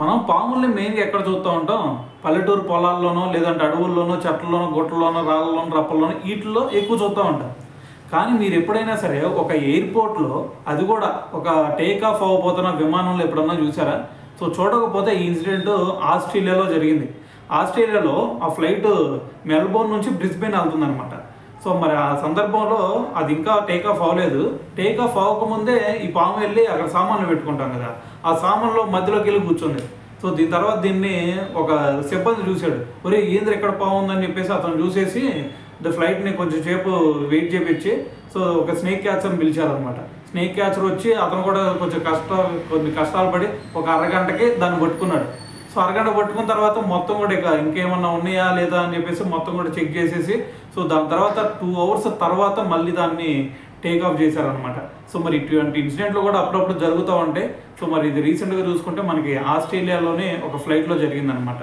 మనం పాముల్ని మెయిన్గా ఎక్కడ చూస్తూ ఉంటాం? పల్లెటూరు పొలాల్లోనో, లేదంటే అడవుల్లోనో, చెట్లలోనో, గుట్టల్లోనో, రాళ్ళలోనో, రప్పల్లోనో వీటిల్లో ఎక్కువ చూస్తూ ఉంటాం. కానీ మీరు ఎప్పుడైనా సరే ఒక ఎయిర్పోర్ట్లో, అది కూడా ఒక టేక్ ఆఫ్ అవ్వబోతున్న విమానంలో ఎప్పుడన్నా చూసారా? సో చూడకపోతే ఈ ఇన్సిడెంట్ ఆస్ట్రేలియాలో జరిగింది. ఆస్ట్రేలియాలో ఆ ఫ్లైట్ మెల్బోర్న్ నుంచి బ్రిస్బెన్ వెళ్తుందనమాట. సో మరి ఆ సందర్భంలో అది ఇంకా టేక్ ఆఫ్ అవ్వలేదు. టేక్ ఆఫ్ అవ్వకముందే ఈ పాము వెళ్ళి అక్కడ సామాన్లు పెట్టుకుంటాం కదా, ఆ సామాన్లో మధ్యలోకి వెళ్ళి కూర్చుంది. సో దీని తర్వాత దీన్ని ఒక సిబ్బంది చూశాడు. ఒరే ఏంద్ర ఎక్కడ పాము ఉందని చెప్పేసి అతను చూసేసి ఫ్లైట్ని కొంచెం సేపు వెయిట్ చేపించి సో ఒక స్నేక్ క్యాచర్ని పిలిచారనమాట. స్నేక్ క్యాచర్ వచ్చి అతను కూడా కొన్ని కష్టాలు పడి ఒక అరగంటకి దాన్ని పట్టుకున్నాడు. సో అరగంట పట్టుకున్న తర్వాత మొత్తం కూడా ఇక ఇంకేమన్నా ఉన్నాయా లేదా అని చెప్పేసి మొత్తం కూడా చెక్ చేసేసి సో దాని తర్వాత 2 hours తర్వాత మళ్ళీ దాన్ని టేక్ ఆఫ్ చేశారనమాట. సో మరి ఇటువంటి ఇన్సిడెంట్లు కూడా అప్పుడప్పుడు జరుగుతూ ఉంటాయి. సో మరి ఇది రీసెంట్గా చూసుకుంటే మనకి ఆస్ట్రేలియాలోనే ఒక ఫ్లైట్లో జరిగిందనమాట.